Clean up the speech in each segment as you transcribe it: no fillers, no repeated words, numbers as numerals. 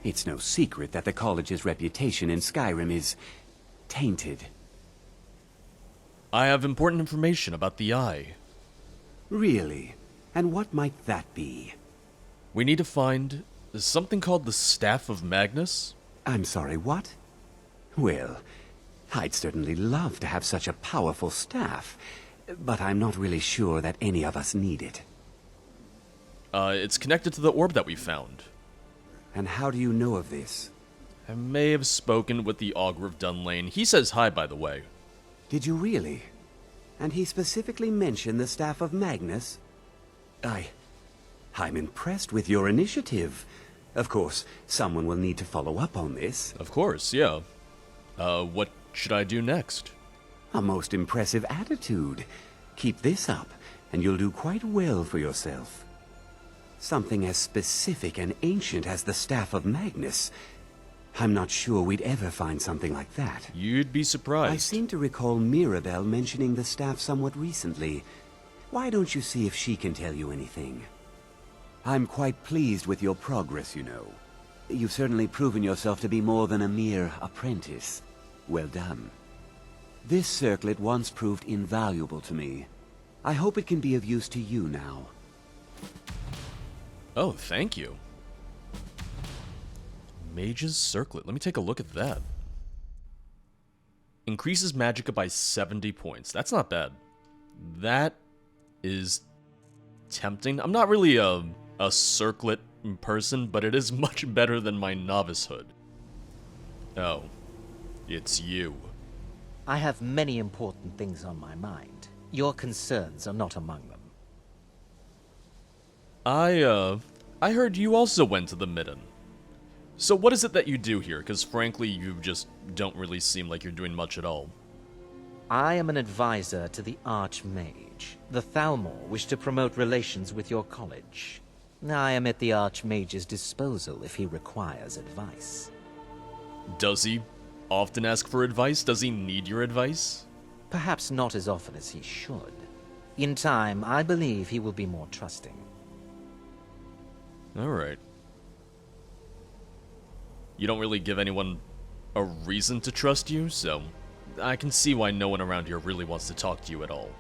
It's no secret that the college's reputation in Skyrim is tainted. I have important information about the Eye. Really? And what might that be? We need to find something called the Staff of Magnus. I'm sorry, what? Well, I'd certainly love to have such a powerful staff, but I'm not really sure that any of us need it. It's connected to the orb that we found. And how do you know of this? I may have spoken with the Augur of Dunlain. He says hi, by the way. Did you really? And he specifically mentioned the Staff of Magnus? I'm impressed with your initiative. Of course, someone will need to follow up on this. Of course, yeah. What should I do next? A most impressive attitude. Keep this up, and you'll do quite well for yourself. Something as specific and ancient as the Staff of Magnus. I'm not sure we'd ever find something like that. You'd be surprised. I seem to recall Mirabelle mentioning the staff somewhat recently. Why don't you see if she can tell you anything? I'm quite pleased with your progress, you know. You've certainly proven yourself to be more than a mere apprentice. Well done. This circlet once proved invaluable to me. I hope it can be of use to you now. Oh, thank you. Mage's Circlet. Let me take a look at that. Increases magicka by 70 points. That's not bad. That is tempting. I'm not really a circlet person, but it is much better than my novicehood. Oh, it's you. I have many important things on my mind. Your concerns are not among them. I heard you also went to the Midden. So what is it that you do here? Because frankly, you just don't really seem like you're doing much at all. I am an advisor to the Archmage. The Thalmor wish to promote relations with your college. I am at the Archmage's disposal if he requires advice. Does he often ask for advice? Does he need your advice? Perhaps not as often as he should. In time, I believe he will be more trusting. Alright. You don't really give anyone a reason to trust you, so I can see why no one around here really wants to talk to you at all.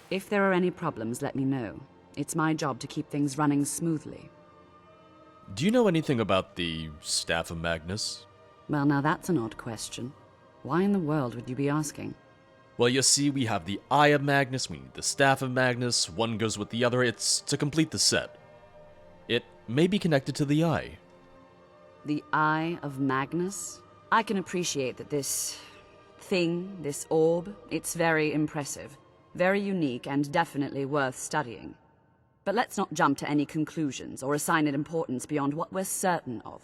If there are any problems, let me know. It's my job to keep things running smoothly. Do you know anything about the Staff of Magnus? Well, now that's an odd question. Why in the world would you be asking? Well, you see, we have the Eye of Magnus, we need the Staff of Magnus, one goes with the other, it's to complete the set. It may be connected to the Eye. The Eye of Magnus? I can appreciate that this thing, this orb, it's very impressive, very unique and definitely worth studying. But let's not jump to any conclusions or assign it importance beyond what we're certain of.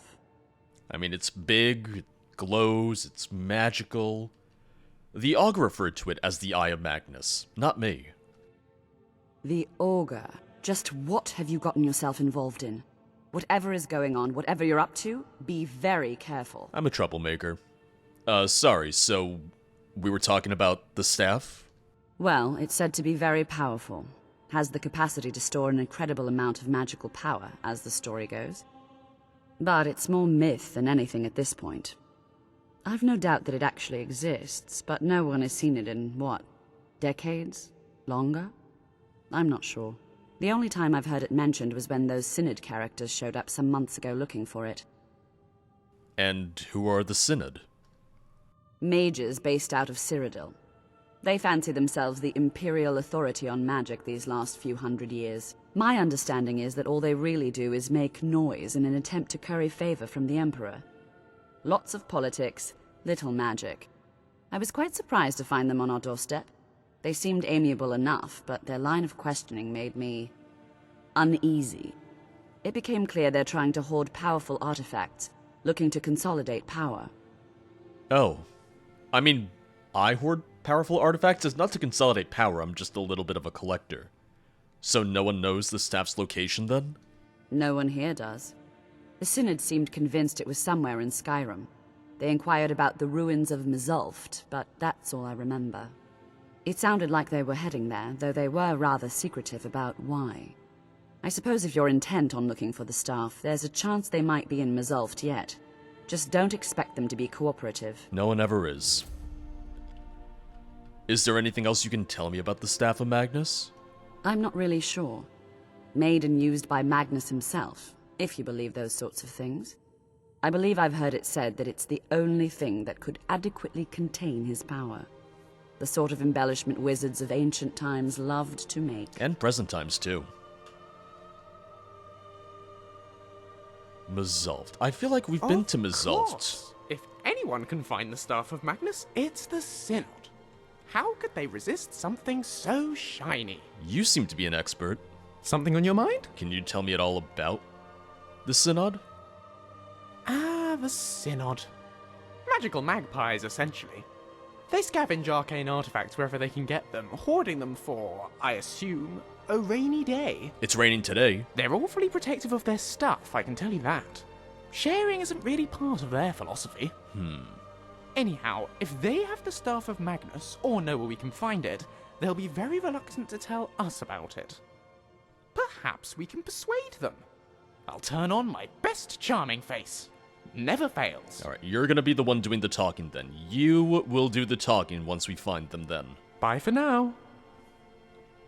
I mean, it's big, it glows, it's magical. The Augur referred to it as the Eye of Magnus, not me. The Augur. Just what have you gotten yourself involved in? Whatever is going on, whatever you're up to, be very careful. I'm a troublemaker. Sorry, so we were talking about the staff? Well, it's said to be very powerful. Has the capacity to store an incredible amount of magical power, as the story goes. But it's more myth than anything at this point. I've no doubt that it actually exists, but no one has seen it in, what, decades? Longer? I'm not sure. The only time I've heard it mentioned was when those Synod characters showed up some months ago looking for it. And who are the Synod? Mages based out of Cyrodiil. They fancy themselves the imperial authority on magic these last few hundred years. My understanding is that all they really do is make noise in an attempt to curry favor from the Emperor. Lots of politics, little magic. I was quite surprised to find them on our doorstep. They seemed amiable enough, but their line of questioning made me uneasy. It became clear they're trying to hoard powerful artifacts, looking to consolidate power. Oh. I mean, I hoard powerful artifacts. It's not to consolidate power, I'm just a little bit of a collector. So no one knows the staff's location then? No one here does. The Synod seemed convinced it was somewhere in Skyrim. They inquired about the ruins of Mzulft, but that's all I remember. It sounded like they were heading there, though they were rather secretive about why. I suppose if you're intent on looking for the staff, there's a chance they might be in Mzulft yet. Just don't expect them to be cooperative. No one ever is. Is there anything else you can tell me about the Staff of Magnus? I'm not really sure. Made and used by Magnus himself, if you believe those sorts of things. I believe I've heard it said that it's the only thing that could adequately contain his power. The sort of embellishment wizards of ancient times loved to make. And present times, too. Mzulft. I feel like we've been to Mzulft. Course. If anyone can find the Staff of Magnus, it's the Synod. How could they resist something so shiny? You seem to be an expert. Something on your mind? Can you tell me at all about the Synod? The Synod. Magical magpies, essentially. They scavenge arcane artifacts wherever they can get them, hoarding them for, I assume, a rainy day. It's raining today. They're awfully protective of their stuff, I can tell you that. Sharing isn't really part of their philosophy. Anyhow, if they have the Staff of Magnus, or know where we can find it, they'll be very reluctant to tell us about it. Perhaps we can persuade them. I'll turn on my best charming face. Never fails. Alright, you're gonna be the one doing the talking then. You will do the talking once we find them then. Bye for now.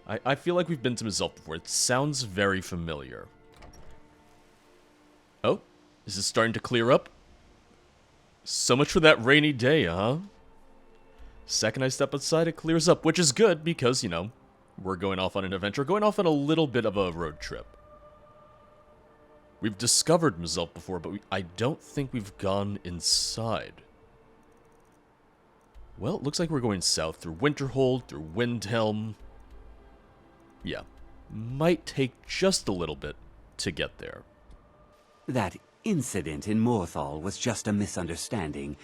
I feel like we've been to Mzulft before. It sounds very familiar. Oh, is this starting to clear up? So much for that rainy day, huh? Second I step outside, it clears up, which is good because, you know, we're going off on an adventure, going off on a little bit of a road trip. We've discovered Mzulft before, but I don't think we've gone inside. Well, it looks like we're going south through Winterhold, through Windhelm. Yeah, might take just a little bit to get there. That incident in Morthal was just a misunderstanding,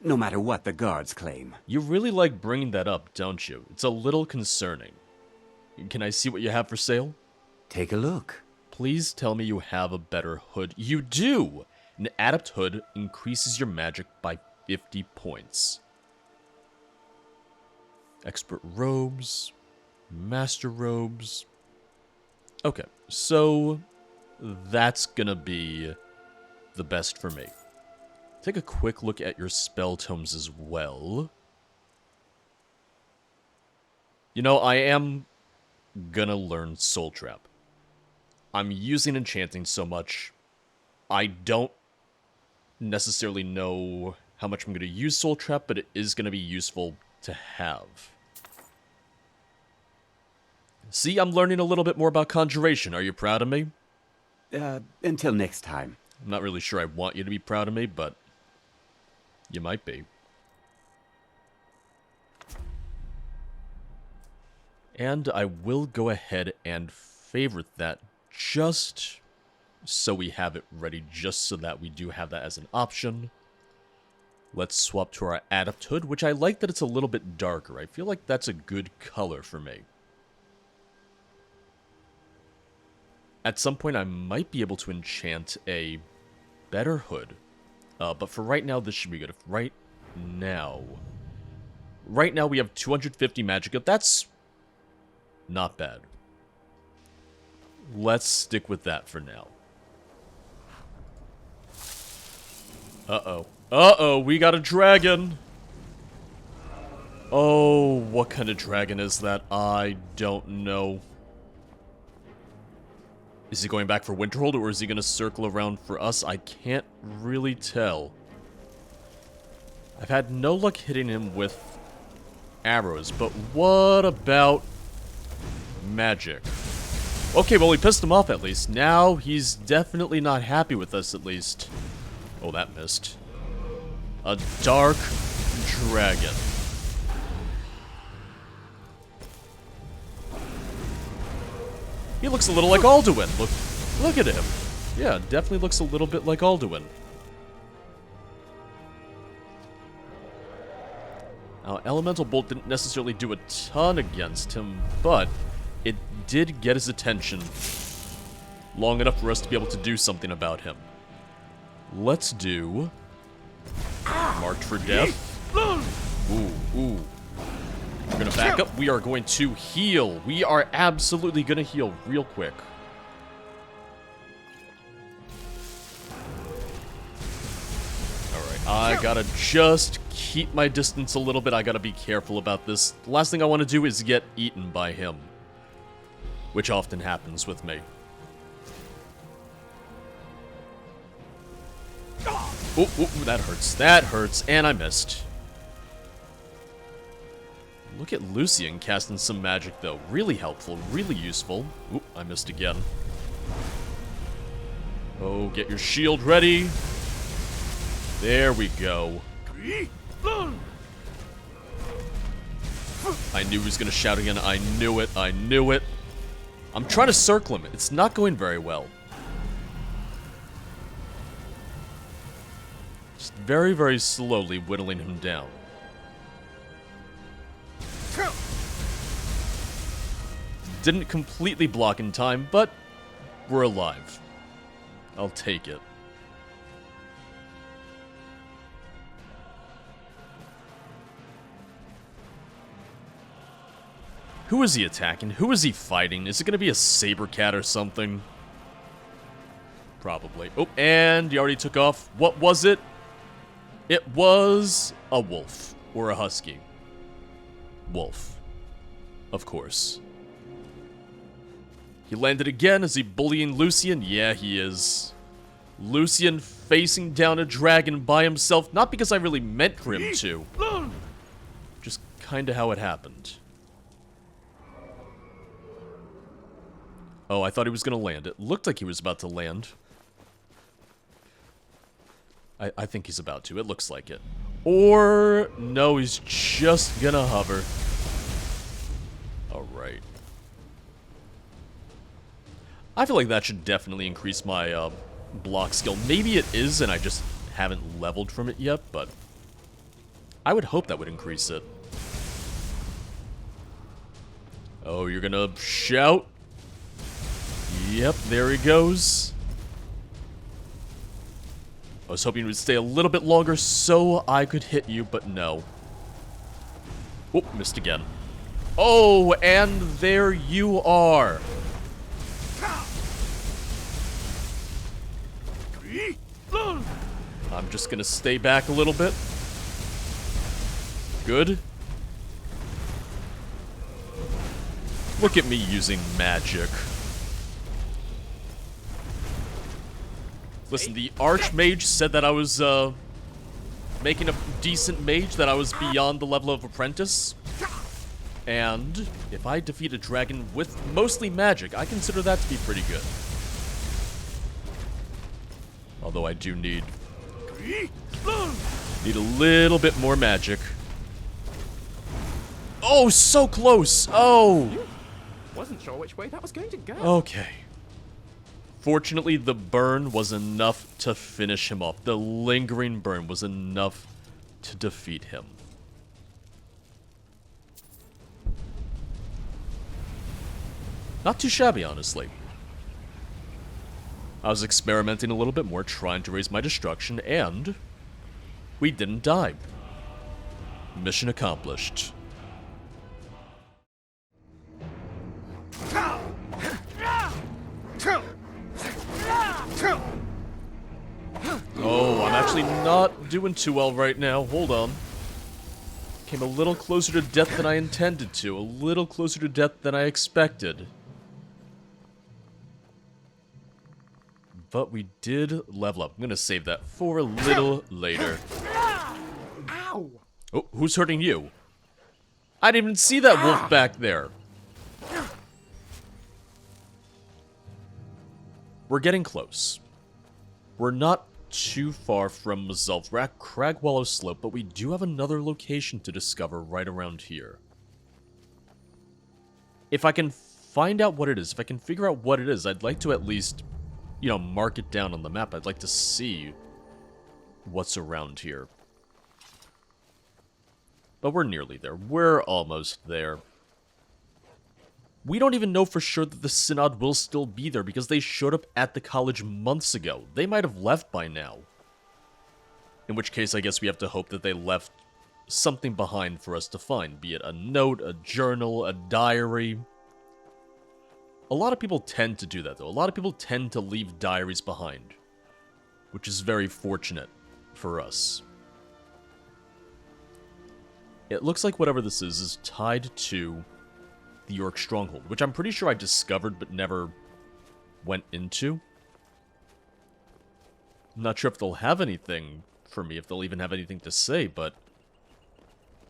no matter what the guards claim. You really like bringing that up, don't you? It's a little concerning. Can I see what you have for sale? Take a look. Please tell me you have a better hood. You do! An Adept hood increases your magic by 50 points. Expert robes. Master robes. Okay, so that's gonna be the best for me. Take a quick look at your spell tomes as well. You know, I am gonna learn Soul Trap. I'm using enchanting so much, I don't necessarily know how much I'm going to use Soul Trap, but it is going to be useful to have. See, I'm learning a little bit more about conjuration. Are you proud of me? Until next time. I'm not really sure I want you to be proud of me, but you might be. And I will go ahead and favorite that just so we have it ready, just so that we do have that as an option. Let's swap to our Adept hood, which I like that it's a little bit darker. I feel like that's a good color for me. At some point, I might be able to enchant a better hood. But for right now, this should be good. Right now we have 250 magic. That's not bad. Let's stick with that for now. Uh-oh. Uh-oh, we got a dragon! Oh, what kind of dragon is that? I don't know. Is he going back for Winterhold, or is he going to circle around for us? I can't really tell. I've had no luck hitting him with arrows, but what about magic? Okay, well, we pissed him off at least. Now he's definitely not happy with us, at least. Oh, that missed. A dark dragon. He looks a little like Alduin. Look at him. Yeah, definitely looks a little bit like Alduin. Now, Elemental Bolt didn't necessarily do a ton against him, but it did get his attention long enough for us to be able to do something about him. Let's do... Marked for death. Ooh, ooh. We're gonna back up. We are going to heal. We are absolutely gonna heal real quick. Alright, I gotta just keep my distance a little bit. I gotta be careful about this. The last thing I want to do is get eaten by him, which often happens with me. Oh, oh, that hurts. That hurts, and I missed. Look at Lucian casting some magic, though. Really helpful, really useful. Oop, I missed again. Oh, get your shield ready. There we go. I knew he was going to shout again. I knew it. I knew it. I'm trying to circle him. It's not going very well. Just very, very slowly whittling him down. Didn't completely block in time, but we're alive. I'll take it. Who is he attacking? Who is he fighting? Is it going to be a saber cat or something? Probably. Oh, and he already took off. What was it? It was a wolf or a husky. Wolf. Of course. He landed again. Is he bullying Lucian? Yeah, he is. Lucian facing down a dragon by himself. Not because I really meant for him to. Just kinda how it happened. Oh, I thought he was gonna land. It looked like he was about to land. I think he's about to. It looks like it. Or, no, he's just gonna hover. Alright. I feel like that should definitely increase my block skill. Maybe it is, and I just haven't leveled from it yet, but I would hope that would increase it. Oh, you're gonna shout? Yep, there he goes. I was hoping he would stay a little bit longer so I could hit you, but no. Oh, missed again. Oh, and there you are. I'm just gonna stay back a little bit. Good. Look at me using magic. Listen, the Archmage said that I was, making a decent mage, that I was beyond the level of apprentice. And if I defeat a dragon with mostly magic, I consider that to be pretty good. Although I do need a little bit more magic. Oh, so close! Oh! Wasn't sure which way that was going to go. Okay. Fortunately, the burn was enough to finish him off. The lingering burn was enough to defeat him. Not too shabby, honestly. I was experimenting a little bit more, trying to raise my destruction, and we didn't die. Mission accomplished. Oh, I'm actually not doing too well right now. Hold on. Came a little closer to death than I intended to. A little closer to death than I expected. But we did level up. I'm gonna save that for a little later. Ow! Oh, who's hurting you? I didn't even see that wolf back there. We're getting close. We're not too far from Mzulft. We're at Cragwallow Slope, but we do have another location to discover right around here. If I can find out what it is, if I can figure out what it is, I'd like to at least, you know, mark it down on the map. I'd like to see what's around here. But we're nearly there. We're almost there. We don't even know for sure that the Synod will still be there because they showed up at the college months ago. They might have left by now. In which case, I guess we have to hope that they left something behind for us to find, be it a note, a journal, a diary. A lot of people tend to do that, though. A lot of people tend to leave diaries behind, which is very fortunate for us. It looks like whatever this is tied to the York stronghold, which I'm pretty sure I discovered but never went into. I'm not sure if they'll have anything for me, if they'll even have anything to say, but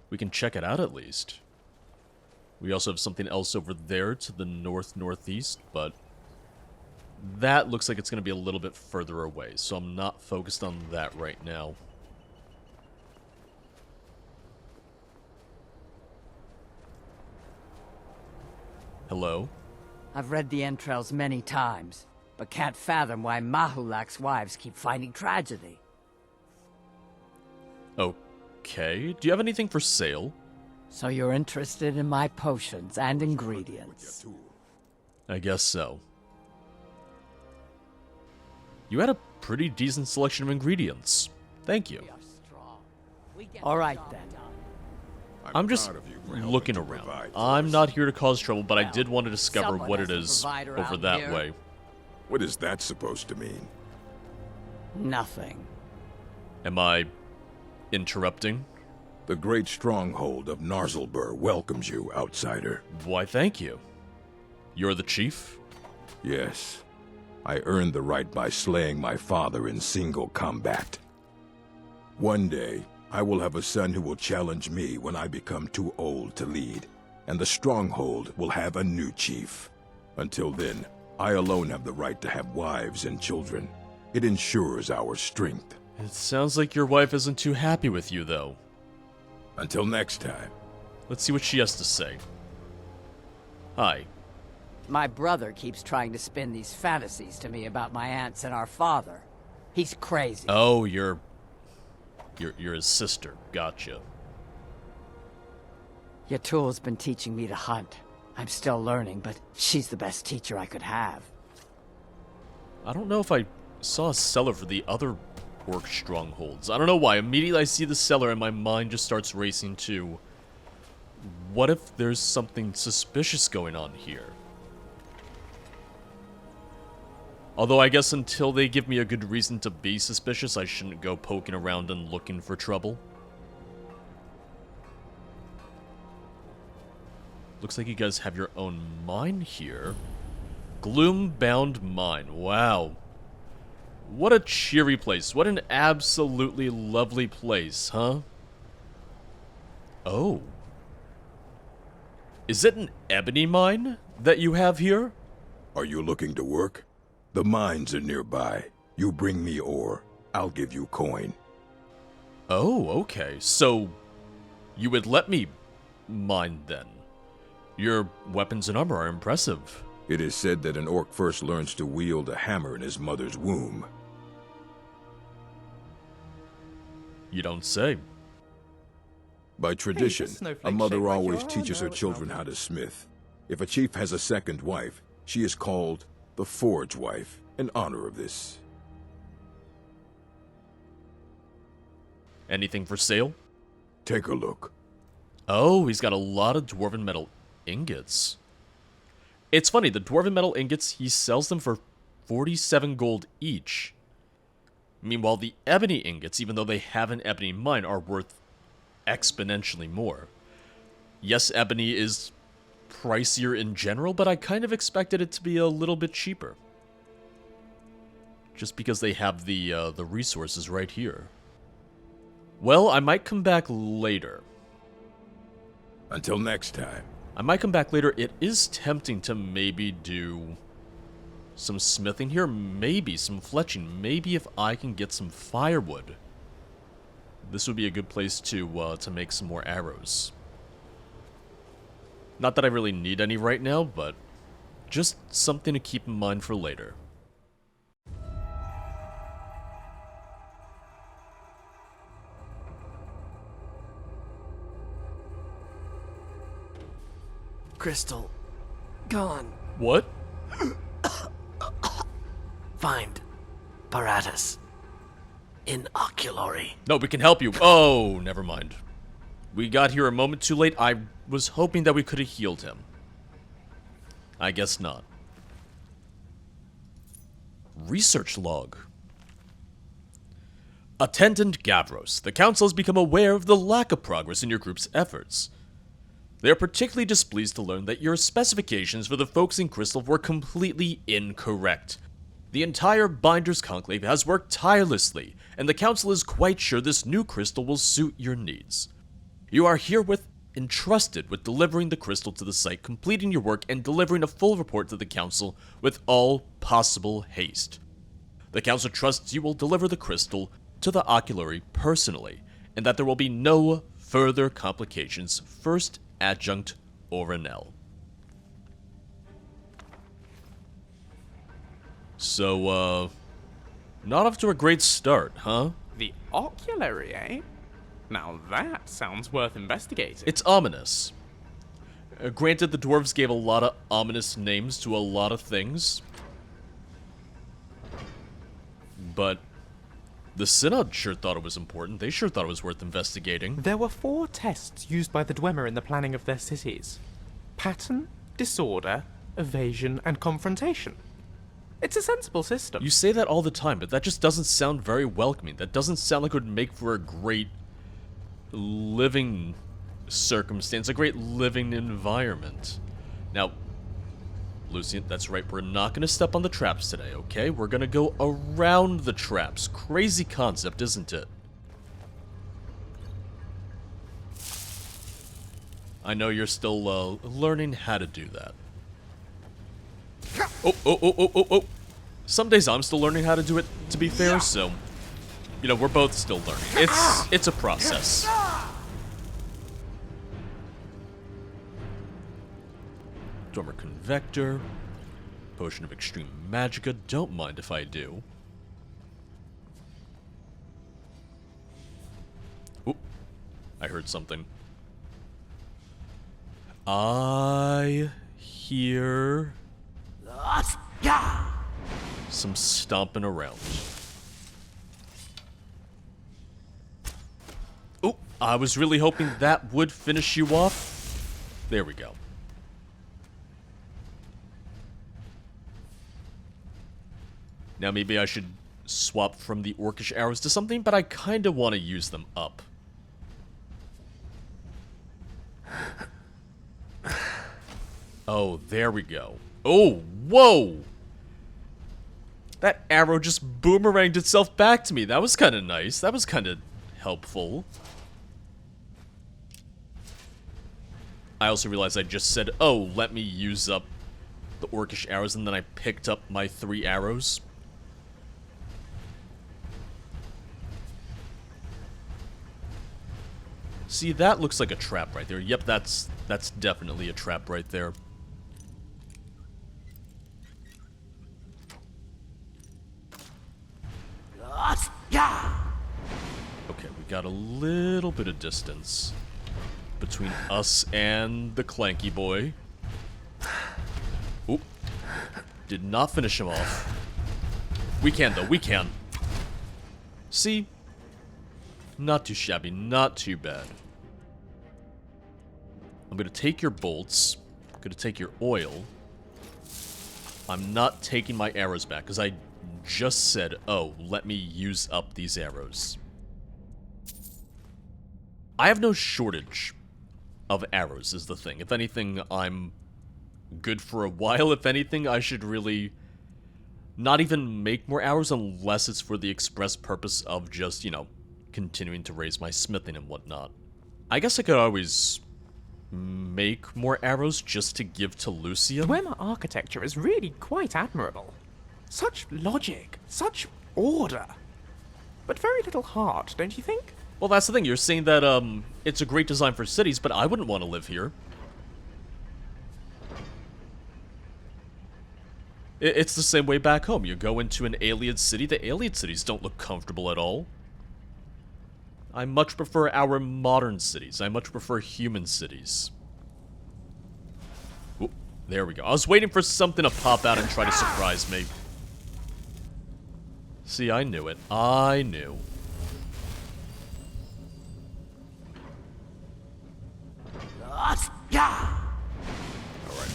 we can check it out at least. We also have something else over there to the north-northeast, but that looks like it's going to be a little bit further away, so I'm not focused on that right now. Hello? I've read the entrails many times, but can't fathom why Mahulak's wives keep finding tragedy. Okay, do you have anything for sale? So you're interested in my potions and ingredients? I guess so. You had a pretty decent selection of ingredients. Thank you. All right then. I'm just looking around. I'm not here to cause trouble, but I did want to discover what it is over that way. What is that supposed to mean? Nothing. Am I interrupting? The great stronghold of Narzulbur welcomes you, outsider. Why, thank you. You're the chief? Yes. I earned the right by slaying my father in single combat. One day, I will have a son who will challenge me when I become too old to lead, and the stronghold will have a new chief. Until then, I alone have the right to have wives and children. It ensures our strength. It sounds like your wife isn't too happy with you, though. Until next time. Let's see what she has to say. Hi. My brother keeps trying to spin these fantasies to me about my aunts and our father. He's crazy. Oh, you're his sister. Gotcha. Yatul's been teaching me to hunt. I'm still learning, but she's the best teacher I could have. I don't know if I saw a cellar for the other orc strongholds. I don't know why. Immediately I see the cellar and my mind just starts racing to... What if there's something suspicious going on here? Although I guess until they give me a good reason to be suspicious, I shouldn't go poking around and looking for trouble. Looks like you guys have your own mine here. Gloom-bound mine. Wow. What a cheery place. What an absolutely lovely place, huh? Oh. Is it an ebony mine that you have here? Are you looking to work? The mines are nearby. You bring me ore, I'll give you coin. Oh, okay. So, you would let me mine then? Your weapons and armor are impressive. It is said that an orc first learns to wield a hammer in his mother's womb. You don't say. By tradition, a mother shaped like always your teaches her arm. children how to smith. If a chief has a second wife, she is called the Forge Wife, in honor of this. Anything for sale? Take a look. Oh, he's got a lot of dwarven metal ingots. It's funny, the dwarven metal ingots, he sells them for 47 gold each. Meanwhile, the ebony ingots, even though they have an ebony mine, are worth exponentially more. Yes, ebony is pricier in general, but I kind of expected it to be a little bit cheaper. Just because they have the resources right here. Well, I might come back later. Until next time. I might come back later. It is tempting to maybe do some smithing here, maybe some fletching, maybe if I can get some firewood. This would be a good place to make some more arrows. Not that I really need any right now, but just something to keep in mind for later. Crystal. Gone. What? Find Paratus. inoculary. No, we can help you. Oh, never mind. We got here a moment too late. I was hoping that we could have healed him. I guess not. Research log. Attendant Gavros, the Council has become aware of the lack of progress in your group's efforts. They are particularly displeased to learn that your specifications for the focusing crystal were completely incorrect. The entire Binders Conclave has worked tirelessly, and the Council is quite sure this new crystal will suit your needs. You are herewith entrusted with delivering the crystal to the site, completing your work, and delivering a full report to the Council with all possible haste. The Council trusts you will deliver the crystal to the oculary personally, and that there will be no further complications. First Adjunct Orenel. So, not off to a great start, huh? The oculary, eh? Now that sounds worth investigating. It's ominous. Granted, the dwarves gave a lot of ominous names to a lot of things. But the Synod sure thought it was important. They sure thought it was worth investigating. There were 4 tests used by the Dwemer in the planning of their cities. Pattern, disorder, evasion, and confrontation. It's a sensible system. You say that all the time, but that just doesn't sound very welcoming. That doesn't sound like it would make for a great living circumstance, a great living environment. Now, Lucian, that's right, we're not going to step on the traps today, okay? We're going to go around the traps. Crazy concept, isn't it? I know you're still learning how to do that. Oh. Some days I'm still learning how to do it, to be fair, so, you know, we're both still learning. It's a process. Dormer Convector, Potion of Extreme Magicka, don't mind if I do. Oop, I heard something. I hear some stomping around. Oop, I was really hoping that would finish you off. There we go. Now maybe I should swap from the orcish arrows to something, but I kind of want to use them up. Oh, there we go. Oh, whoa! That arrow just boomeranged itself back to me. That was kind of nice. That was kind of helpful. I also realized I just said, oh, let me use up the orcish arrows, and then I picked up my 3 arrows. See, that looks like a trap right there. Yep, that's definitely a trap right there. Okay, we got a little bit of distance between us and the clanky boy. Oop. Did not finish him off. We can, though. We can. See? Not too shabby. Not too bad. I'm going to take your bolts. I'm going to take your oil. I'm not taking my arrows back, because I just said, oh, let me use up these arrows. I have no shortage of arrows, is the thing. If anything, I'm good for a while. If anything, I should really not even make more arrows unless it's for the express purpose of just, you know, continuing to raise my smithing and whatnot. I guess I could always make more arrows just to give to Lucia. Dwemer architecture is really quite admirable. Such logic, such order. But very little heart, don't you think? Well, that's the thing. You're saying that, it's a great design for cities, but I wouldn't want to live here. It's the same way back home. You go into an alien city, the alien cities don't look comfortable at all. I much prefer our modern cities. I much prefer human cities. Ooh, there we go. I was waiting for something to pop out and try to surprise me. See, I knew it. I knew.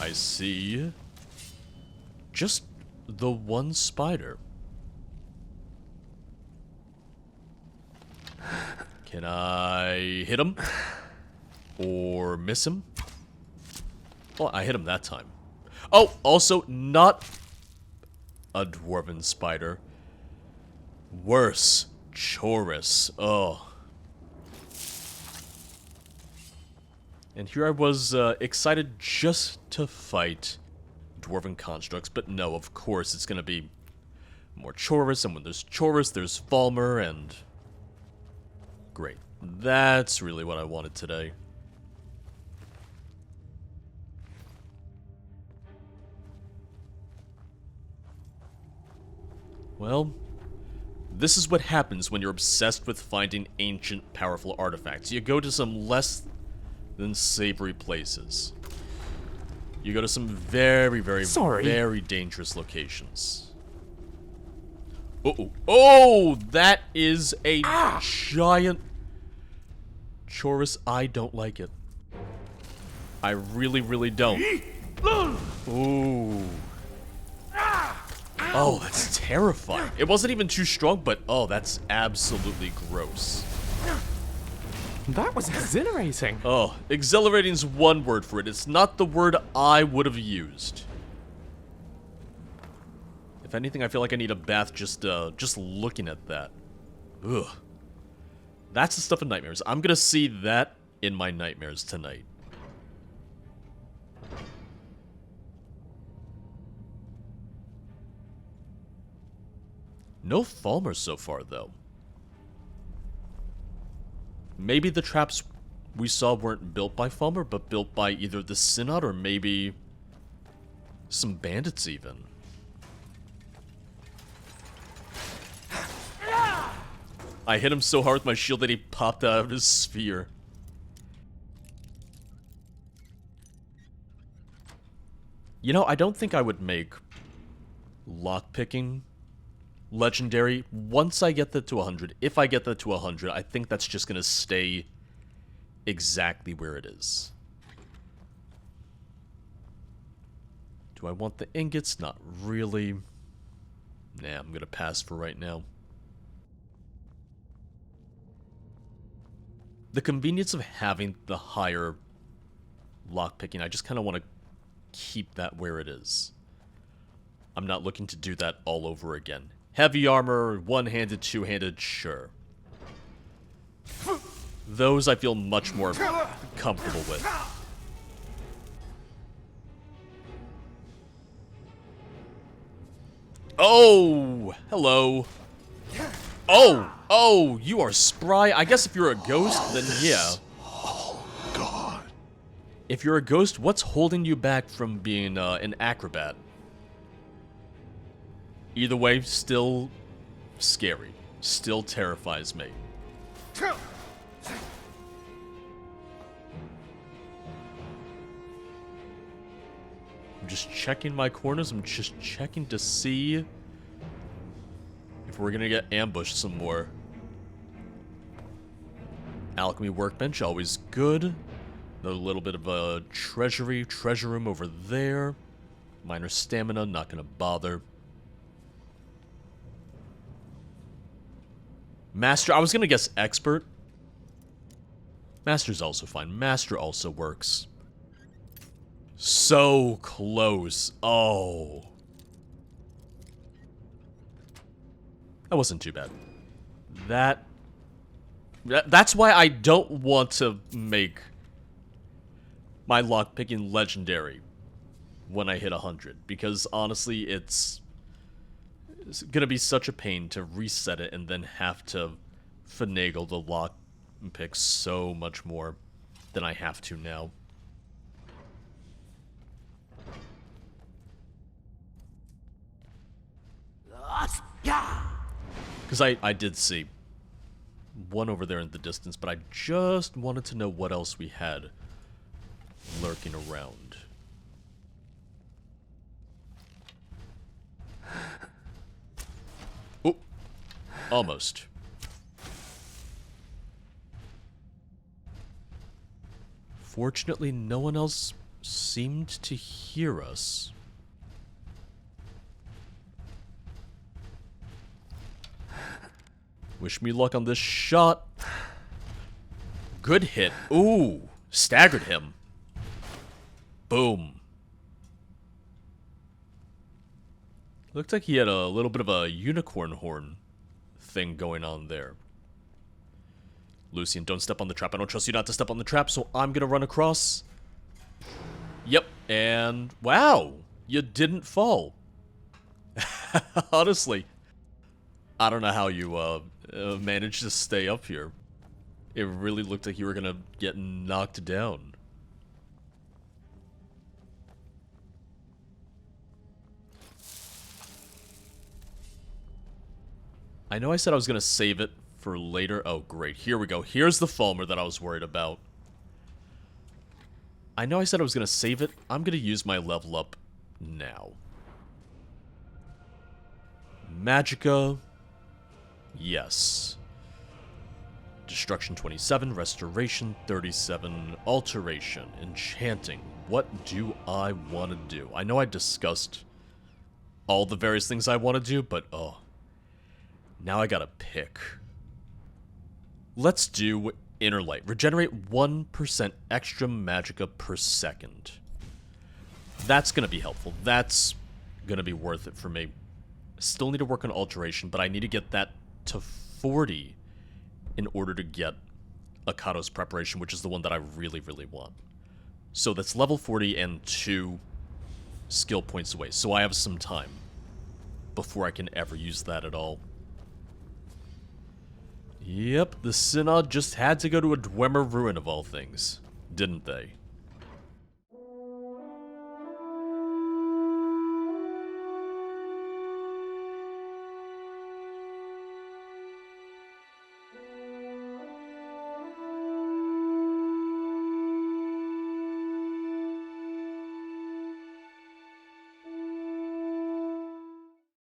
I see just the one spider. Can I hit him? Or miss him? Oh, I hit him that time. Oh, also not a dwarven spider. Worse, Chorus. Oh. And here I was excited just to fight dwarven constructs, but no, of course it's gonna be more Chorus, and when there's Chorus, there's Falmer, and... Great. That's really what I wanted today. Well, this is what happens when you're obsessed with finding ancient, powerful artifacts. You go to some less than savory places. You go to some very, very dangerous locations. Uh-oh. Oh, that is a giant Chorus. I don't like it. I really, really don't. Ooh. Oh, that's terrifying. It wasn't even too strong, but oh, that's absolutely gross. That was exhilarating. Oh, exhilarating's one word for it. It's not the word I would have used. If anything, I feel like I need a bath just looking at that. Ugh. That's the stuff of nightmares. I'm gonna see that in my nightmares tonight. No Falmer so far, though. Maybe the traps we saw weren't built by Falmer, but built by either the Synod or maybe some bandits even. I hit him so hard with my shield that he popped out of his sphere. You know, I don't think I would make lockpicking legendary once I get that to 100. If I get that to 100, I think that's just gonna stay exactly where it is. Do I want the ingots? Not really. Nah, I'm gonna pass for right now. The convenience of having the higher lockpicking, I just kind of want to keep that where it is. I'm not looking to do that all over again. Heavy armor, one-handed, two-handed, sure. Those I feel much more comfortable with. Oh, hello. Oh, you are spry. I guess if you're a ghost, then yeah. Oh, God. If you're a ghost, what's holding you back from being an acrobat? Either way, still scary. Still terrifies me. I'm just checking my corners. I'm just checking to see if we're gonna get ambushed some more. Alchemy workbench, always good. Another little bit of a treasure room over there. Minor stamina, not gonna bother. Master, I was gonna guess expert. Master's also fine. Master also works. So close. Oh. That wasn't too bad. That's why I don't want to make my lockpicking legendary when I hit 100. Because honestly, it's gonna be such a pain to reset it and then have to finagle the lockpick so much more than I have to now. Because I did see one over there in the distance, but I just wanted to know what else we had lurking around. Oh, almost. Fortunately, no one else seemed to hear us. Wish me luck on this shot. Good hit. Ooh, staggered him. Boom. Looked like he had a little bit of a unicorn horn thing going on there. Lucian, don't step on the trap. I don't trust you not to step on the trap, so I'm gonna run across. Yep, and wow, you didn't fall. Honestly, I don't know how you managed to stay up here. It really looked like you were gonna get knocked down. I know I said I was gonna save it for later. Oh, great. Here we go. Here's the Falmer that I was worried about. I know I said I was gonna save it. I'm gonna use my level up now. Magicka. Yes. Destruction 27, Restoration 37, Alteration, Enchanting. What do I want to do? I know I discussed all the various things I want to do, but oh. Now I gotta pick. Let's do Inner Light. Regenerate 1% extra magicka per second. That's gonna be helpful. That's gonna be worth it for me. Still need to work on Alteration, but I need to get that to 40 in order to get Akado's Preparation, which is the one that I really, really want. So that's level 40 and 2 skill points away. So I have some time before I can ever use that at all. Yep, the Synod just had to go to a Dwemer Ruin of all things, didn't they?